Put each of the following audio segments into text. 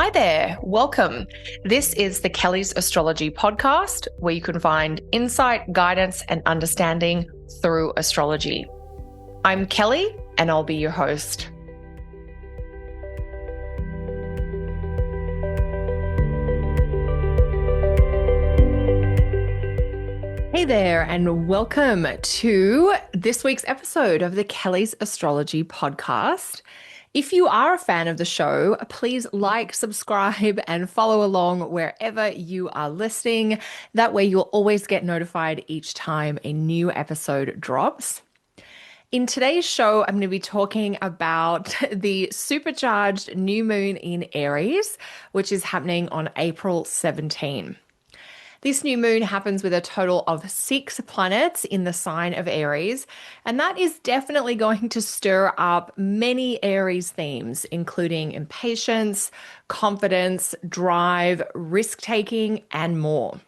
Hi there, welcome. This is the Kelly's Astrology podcast, where you can find insight, guidance, and understanding through astrology. I'm Kelly, and I'll be your host. Hey there, and welcome to this week's episode of the Kelly's Astrology podcast. If you are a fan of the show, please like, subscribe, and follow along wherever you are listening. That way you'll always get notified each time a new episode drops. In today's show, I'm going to be talking about the supercharged new moon in Aries, which is happening on April 17. This new moon happens with a total of 6 planets in the sign of Aries, and that is definitely going to stir up many Aries themes, including impatience, confidence, drive, risk-taking, and more.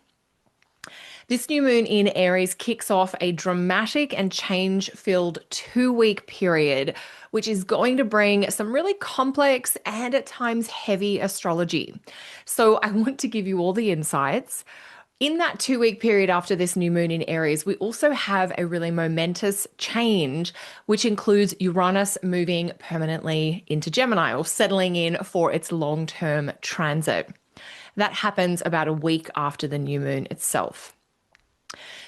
This new moon in Aries kicks off a dramatic and change-filled 2-week period, which is going to bring some really complex and at times heavy astrology. So I want to give you all the insights. In that 2-week period after this new moon in Aries, we also have a really momentous change, which includes Uranus moving permanently into Gemini or settling in for its long-term transit. That happens about a week after the new moon itself.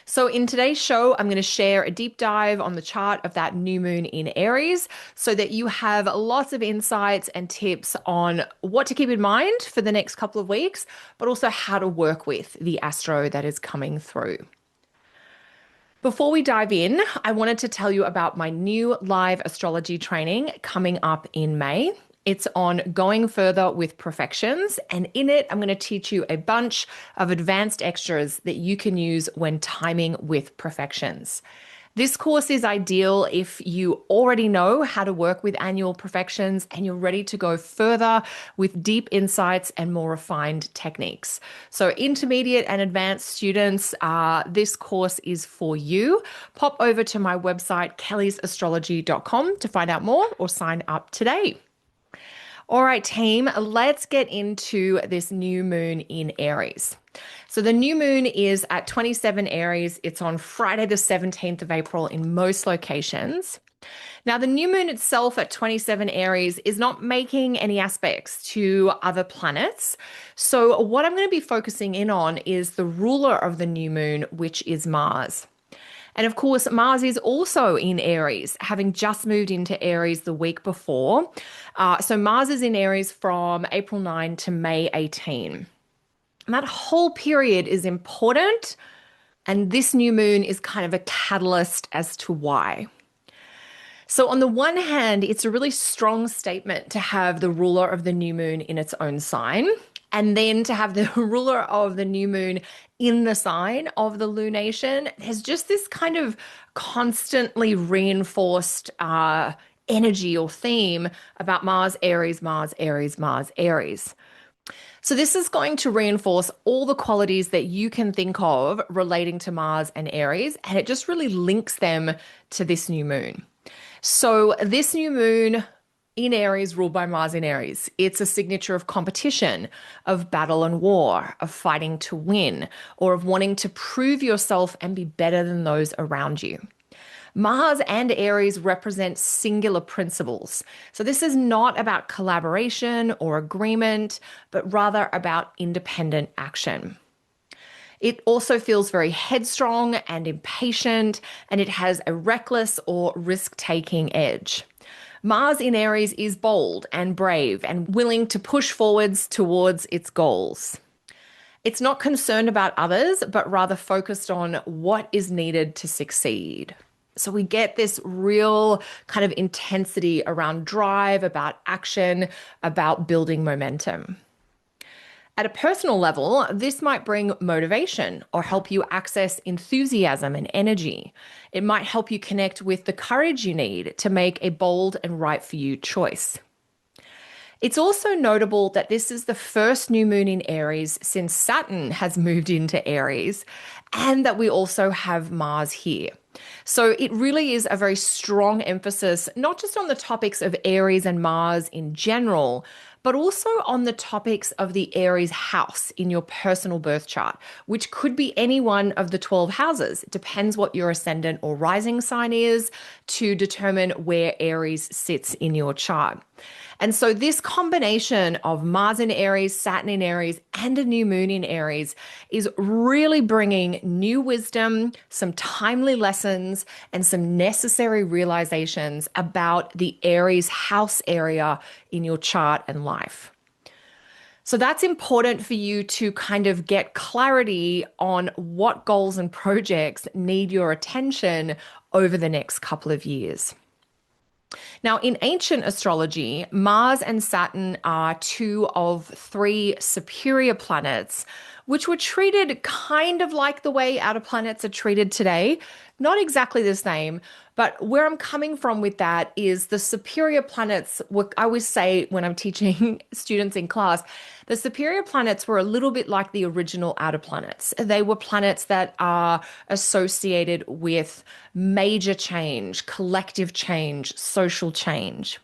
So in today's show, I'm going to share a deep dive on the chart of that new moon in Aries so that you have lots of insights and tips on what to keep in mind for the next couple of weeks, but also how to work with the astro that is coming through. Before we dive in, I wanted to tell you about my new live astrology training coming up in May. It's on going further with Profections, and in it, I'm going to teach you a bunch of advanced extras that you can use when timing with Profections. This course is ideal if you already know how to work with annual Profections and you're ready to go further with deep insights and more refined techniques. So intermediate and advanced students, this course is for you. Pop over to my website, kellysastrology.com to find out more or sign up today. All right, team, let's get into this new moon in Aries. So the new moon is at 27 Aries. It's on Friday, the 17th of April in most locations. Now, the new moon itself at 27 Aries is not making any aspects to other planets. So what I'm going to be focusing in on is the ruler of the new moon, which is Mars. And of course, Mars is also in Aries, having just moved into Aries the week before. So Mars is in Aries from April 9 to May 18. And that whole period is important. And this new moon is kind of a catalyst as to why. So on the one hand, it's a really strong statement to have the ruler of the new moon in its own sign, and then to have the ruler of the new moon in the sign of the lunation. There's just this kind of constantly reinforced energy or theme about Mars, Aries, Mars, Aries, Mars, Aries. So this is going to reinforce all the qualities that you can think of relating to Mars and Aries, and it just really links them to this new moon. So this new moon in Aries, ruled by Mars in Aries, it's a signature of competition, of battle and war, of fighting to win, or of wanting to prove yourself and be better than those around you. Mars and Aries represent singular principles. So this is not about collaboration or agreement, but rather about independent action. It also feels very headstrong and impatient, and it has a reckless or risk-taking edge. Mars in Aries is bold and brave and willing to push forwards towards its goals. It's not concerned about others, but rather focused on what is needed to succeed. So we get this real kind of intensity around drive, about action, about building momentum. At a personal level, this might bring motivation or help you access enthusiasm and energy. It might help you connect with the courage you need to make a bold and right for you choice. It's also notable that this is the first new moon in Aries since Saturn has moved into Aries, and that we also have Mars here. So it really is a very strong emphasis, not just on the topics of Aries and Mars in general, but also on the topics of the Aries house in your personal birth chart, which could be any one of the 12 houses. It depends what your ascendant or rising sign is to determine where Aries sits in your chart. And so, this combination of Mars in Aries, Saturn in Aries, and a new moon in Aries is really bringing new wisdom, some timely lessons, and some necessary realizations about the Aries house area in your chart and life. So that's important for you to kind of get clarity on what goals and projects need your attention over the next couple of years. Now, in ancient astrology, Mars and Saturn are two of three superior planets, which were treated kind of like the way outer planets are treated today. Not exactly the same, but where I'm coming from with that is the superior planets, I always say when I'm teaching students in class, the superior planets were a little bit like the original outer planets. They were planets that are associated with major change, collective change, social change.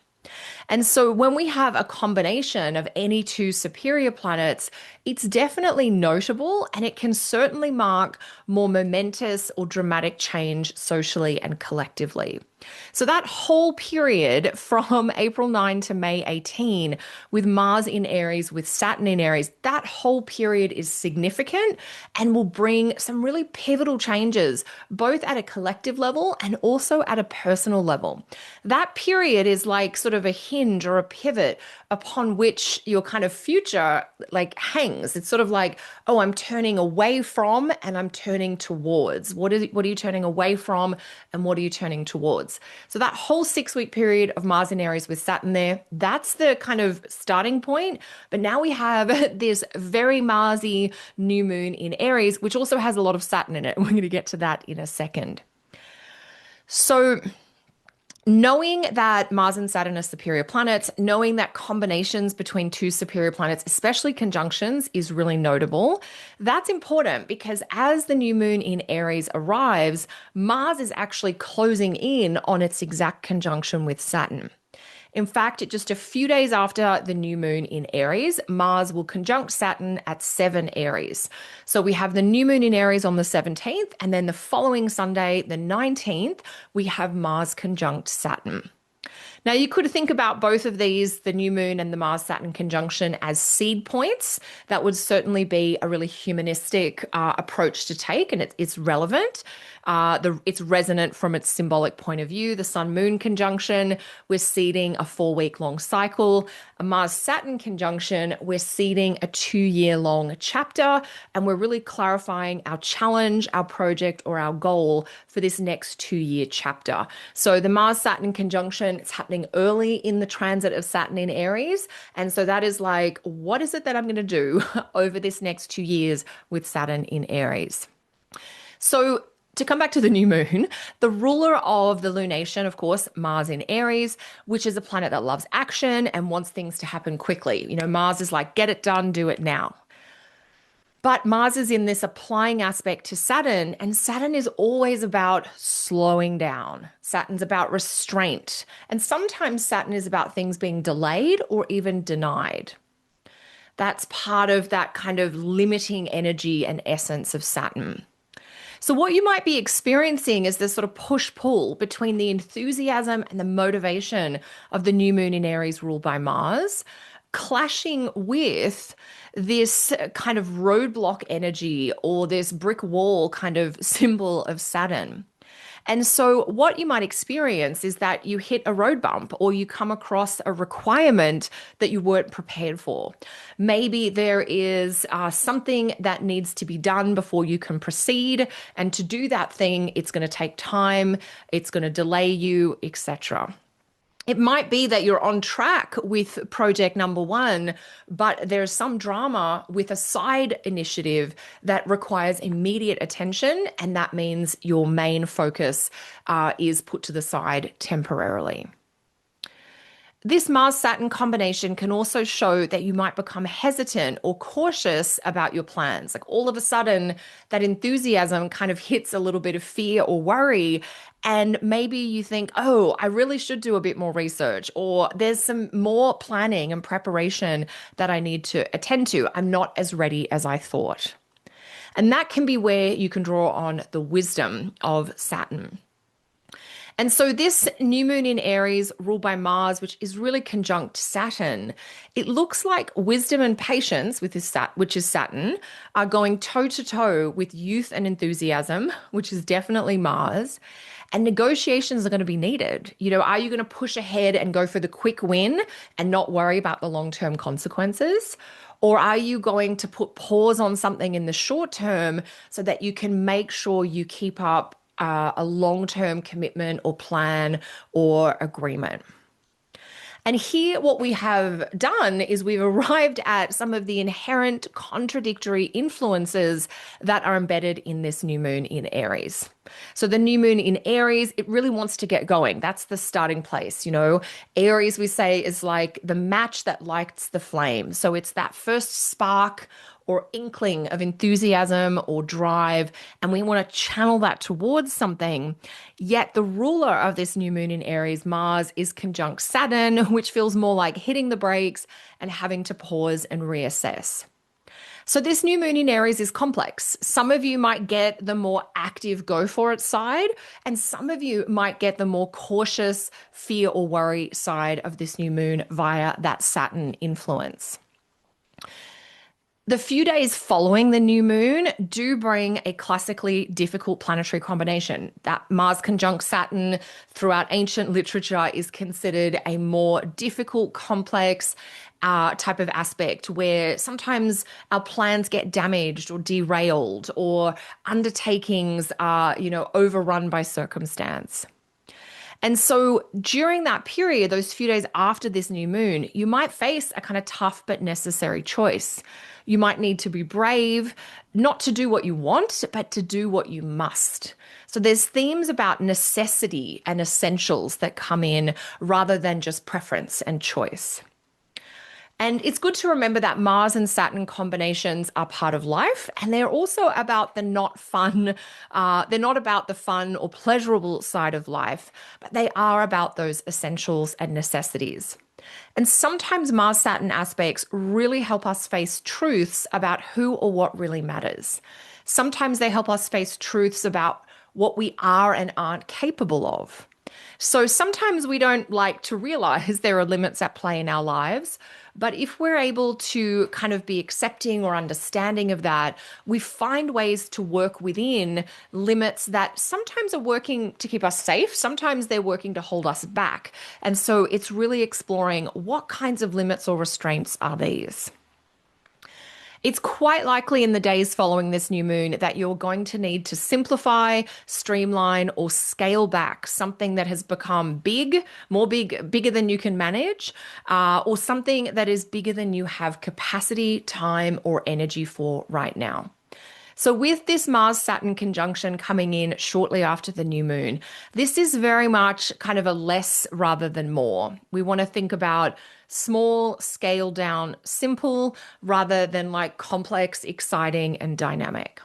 And so when we have a combination of any two superior planets, it's definitely notable and it can certainly mark more momentous or dramatic change socially and collectively. So that whole period from April 9 to May 18, with Mars in Aries, with Saturn in Aries, that whole period is significant and will bring some really pivotal changes, both at a collective level and also at a personal level. That period is like sort of a hinge or a pivot upon which your kind of future like hangs. It's sort of like, oh, I'm turning away from and I'm turning towards. What are you turning away from and what are you turning towards? So that whole 6-week period of Mars in Aries with Saturn there, that's the kind of starting point. But now we have this very Marsy new moon in Aries, which also has a lot of Saturn in it. We're going to get to that in a second. So knowing that Mars and Saturn are superior planets, knowing that combinations between two superior planets, especially conjunctions, is really notable. That's important because as the new moon in Aries arrives, Mars is actually closing in on its exact conjunction with Saturn. In fact, just a few days after the new moon in Aries, Mars will conjunct Saturn at 7 Aries. So we have the new moon in Aries on the 17th, and then the following Sunday, the 19th, we have Mars conjunct Saturn. Now, you could think about both of these, the new moon and the Mars-Saturn conjunction, as seed points. That would certainly be a really humanistic approach to take, and it's relevant. It's resonant from its symbolic point of view. The Sun-Moon conjunction, we're seeding a 4-week-long cycle. A Mars-Saturn conjunction, we're seeding a 2-year-long chapter, and we're really clarifying our challenge, our project, or our goal for this next 2-year chapter. So the Mars-Saturn conjunction, it's happening early in the transit of Saturn in Aries. And so that is like, what is it that I'm going to do over this next 2 years with Saturn in Aries? So to come back to the new moon, the ruler of the lunation, of course, Mars in Aries, which is a planet that loves action and wants things to happen quickly. You know, Mars is like, get it done, do it now. But Mars is in this applying aspect to Saturn, and Saturn is always about slowing down. Saturn's about restraint. And sometimes Saturn is about things being delayed or even denied. That's part of that kind of limiting energy and essence of Saturn. So what you might be experiencing is this sort of push-pull between the enthusiasm and the motivation of the new moon in Aries ruled by Mars, clashing with this kind of roadblock energy or this brick wall kind of symbol of Saturn. And so what you might experience is that you hit a road bump or you come across a requirement that you weren't prepared for. Maybe there is something that needs to be done before you can proceed. And to do that thing, it's going to take time, it's going to delay you, etc. It might be that you're on track with project number one, but there's some drama with a side initiative that requires immediate attention, and that means your main focus is put to the side temporarily. This Mars-Saturn combination can also show that you might become hesitant or cautious about your plans. Like all of a sudden, that enthusiasm kind of hits a little bit of fear or worry. And maybe you think, oh, I really should do a bit more research, or there's some more planning and preparation that I need to attend to. I'm not as ready as I thought. And that can be where you can draw on the wisdom of Saturn. And so this new moon in Aries, ruled by Mars, which is really conjunct Saturn, it looks like wisdom and patience with which is Saturn, are going toe to toe with youth and enthusiasm, which is definitely Mars. And negotiations are going to be needed. Are you going to push ahead and go for the quick win and not worry about the long-term consequences? Or are you going to put pause on something in the short term so that you can make sure you keep up a long-term commitment or plan or agreement? And here, what we have done is we've arrived at some of the inherent contradictory influences that are embedded in this new moon in Aries. So, the new moon in Aries, it really wants to get going. That's the starting place. Aries, we say, is like the match that lights the flame. So, it's that first spark or inkling of enthusiasm or drive, and we want to channel that towards something. Yet the ruler of this new moon in Aries, Mars, is conjunct Saturn, which feels more like hitting the brakes and having to pause and reassess. So this new moon in Aries is complex. Some of you might get the more active go for it side, and some of you might get the more cautious fear or worry side of this new moon via that Saturn influence. The few days following the new moon do bring a classically difficult planetary combination. That Mars conjunct Saturn throughout ancient literature is considered a more difficult, complex type of aspect where sometimes our plans get damaged or derailed or undertakings are, overrun by circumstance. And so during that period, those few days after this new moon, you might face a kind of tough but necessary choice. You might need to be brave, not to do what you want, but to do what you must. So there's themes about necessity and essentials that come in rather than just preference and choice. And it's good to remember that Mars and Saturn combinations are part of life, and they're also about the not fun. They're not about the fun or pleasurable side of life, but they are about those essentials and necessities. And sometimes Mars Saturn aspects really help us face truths about who or what really matters. Sometimes they help us face truths about what we are and aren't capable of. So sometimes we don't like to realize there are limits at play in our lives. But if we're able to kind of be accepting or understanding of that, we find ways to work within limits that sometimes are working to keep us safe. Sometimes they're working to hold us back. And so it's really exploring what kinds of limits or restraints are these. It's quite likely in the days following this new moon that you're going to need to simplify, streamline, or scale back something that has become bigger than you can manage, or something that is bigger than you have capacity, time, or energy for right now. So with this Mars-Saturn conjunction coming in shortly after the new moon, this is very much kind of a less rather than more. We want to think about small, scale down, simple, rather than like complex, exciting, and dynamic.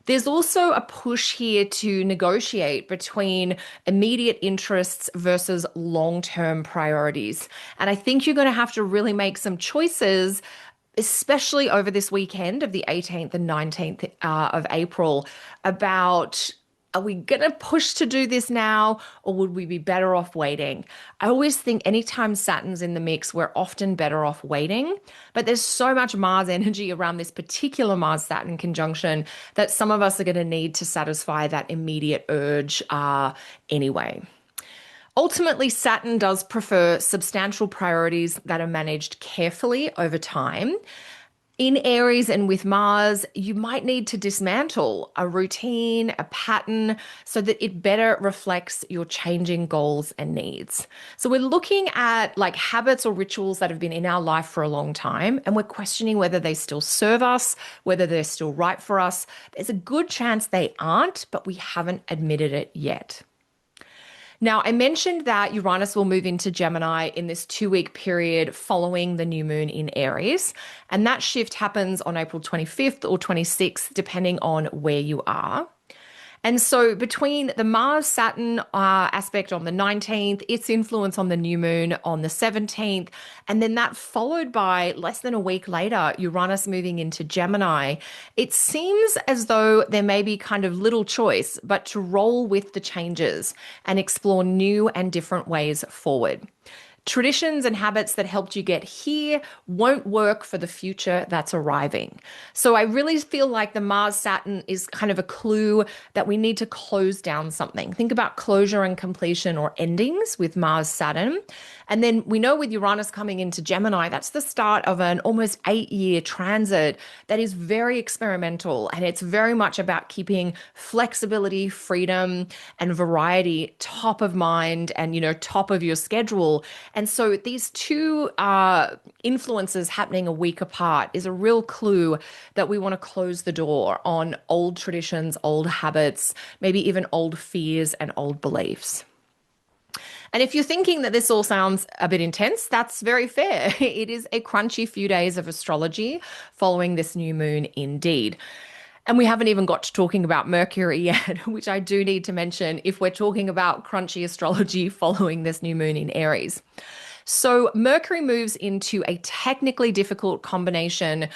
There's also a push here to negotiate between immediate interests versus long-term priorities. And I think you're going to have to really make some choices, especially over this weekend of the 18th and 19th of April, about, are we going to push to do this now, or would we be better off waiting? I always think anytime Saturn's in the mix, we're often better off waiting. But there's so much Mars energy around this particular Mars-Saturn conjunction that some of us are going to need to satisfy that immediate urge anyway. Ultimately, Saturn does prefer substantial priorities that are managed carefully over time. In Aries and with Mars, you might need to dismantle a routine, a pattern, so that it better reflects your changing goals and needs. So we're looking at like habits or rituals that have been in our life for a long time, and we're questioning whether they still serve us, whether they're still right for us. There's a good chance they aren't, but we haven't admitted it yet. Now, I mentioned that Uranus will move into Gemini in this 2 week period following the new moon in Aries. And that shift happens on April 25th or 26th, depending on where you are. And so, between the Mars Saturn aspect on the 19th, its influence on the new moon on the 17th, and then that followed by less than a week later, Uranus moving into Gemini, it seems as though there may be kind of little choice but to roll with the changes and explore new and different ways forward. Traditions and habits that helped you get here won't work for the future that's arriving. So I really feel like the Mars Saturn is kind of a clue that we need to close down something. Think about closure and completion or endings with Mars Saturn. And then we know with Uranus coming into Gemini, that's the start of an almost 8 year transit that is very experimental. And it's very much about keeping flexibility, freedom, and variety top of mind and, top of your schedule. And so these two influences happening a week apart is a real clue that we want to close the door on old traditions, old habits, maybe even old fears and old beliefs. And if you're thinking that this all sounds a bit intense, that's very fair. It is a crunchy few days of astrology following this new moon indeed. And we haven't even got to talking about Mercury yet, which I do need to mention if we're talking about crunchy astrology following this new moon in Aries. So Mercury moves into a technically difficult combination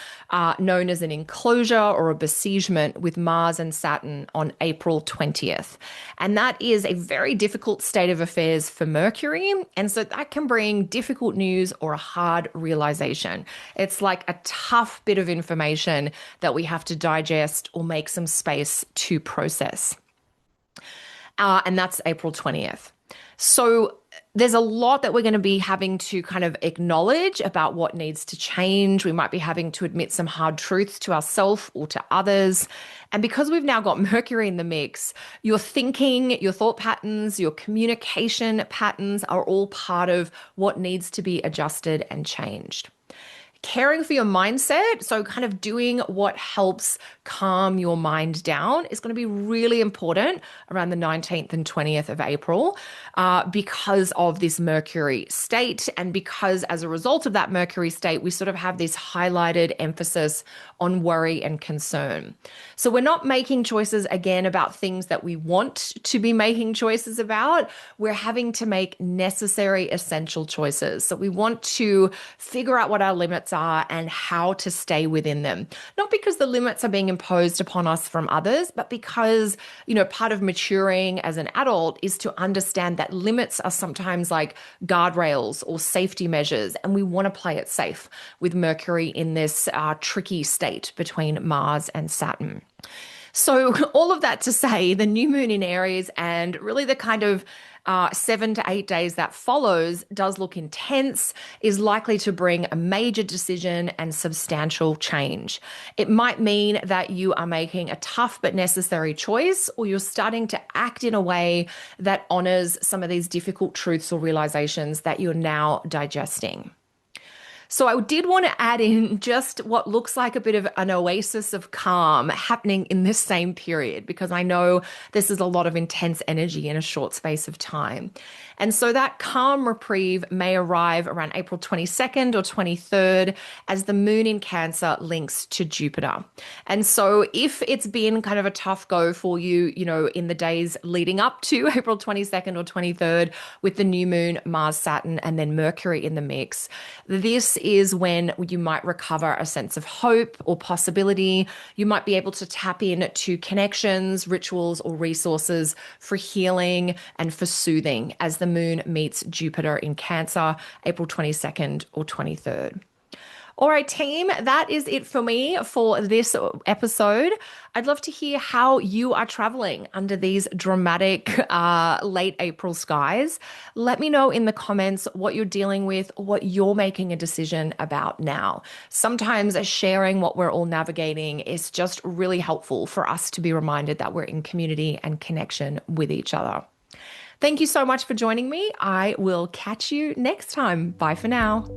known as an enclosure or a besiegement with Mars and Saturn on April 20th. And that is a very difficult state of affairs for Mercury. And so that can bring difficult news or a hard realization. It's like a tough bit of information that we have to digest or make some space to process. And that's April 20th. So there's a lot that we're going to be having to kind of acknowledge about what needs to change. We might be having to admit some hard truths to ourselves or to others. And because we've now got Mercury in the mix, your thinking, your thought patterns, your communication patterns are all part of what needs to be adjusted and changed. Caring for your mindset, so kind of doing what helps calm your mind down, is going to be really important around the 19th and 20th of April because of this Mercury state. And because as a result of that Mercury state, we sort of have this highlighted emphasis on worry and concern. So we're not making choices again about things that we want to be making choices about. We're having to make necessary, essential choices. So we want to figure out what our limits are and how to stay within them. Not because the limits are being imposed upon us from others, but because, part of maturing as an adult is to understand that limits are sometimes like guardrails or safety measures, and we want to play it safe with Mercury in this tricky state between Mars and Saturn. So all of that to say, the new moon in Aries and really the kind of 7 to 8 days that follows does look intense, is likely to bring a major decision and substantial change. It might mean that you are making a tough but necessary choice, or you're starting to act in a way that honors some of these difficult truths or realizations that you're now digesting. So I did want to add in just what looks like a bit of an oasis of calm happening in this same period, because I know this is a lot of intense energy in a short space of time. And so that calm reprieve may arrive around April 22nd or 23rd as the moon in Cancer links to Jupiter. And so if it's been kind of a tough go for you, in the days leading up to April 22nd or 23rd with the new moon, Mars, Saturn, and then Mercury in the mix, this is when you might recover a sense of hope or possibility. You might be able to tap into connections, rituals, or resources for healing and for soothing as the moon meets Jupiter in Cancer, April 22nd or 23rd. All right, team, that is it for me for this episode. I'd love to hear how you are traveling under these dramatic late April skies. Let me know in the comments what you're dealing with or what you're making a decision about now. Sometimes sharing what we're all navigating is just really helpful for us to be reminded that we're in community and connection with each other. Thank you so much for joining me. I will catch you next time. Bye for now.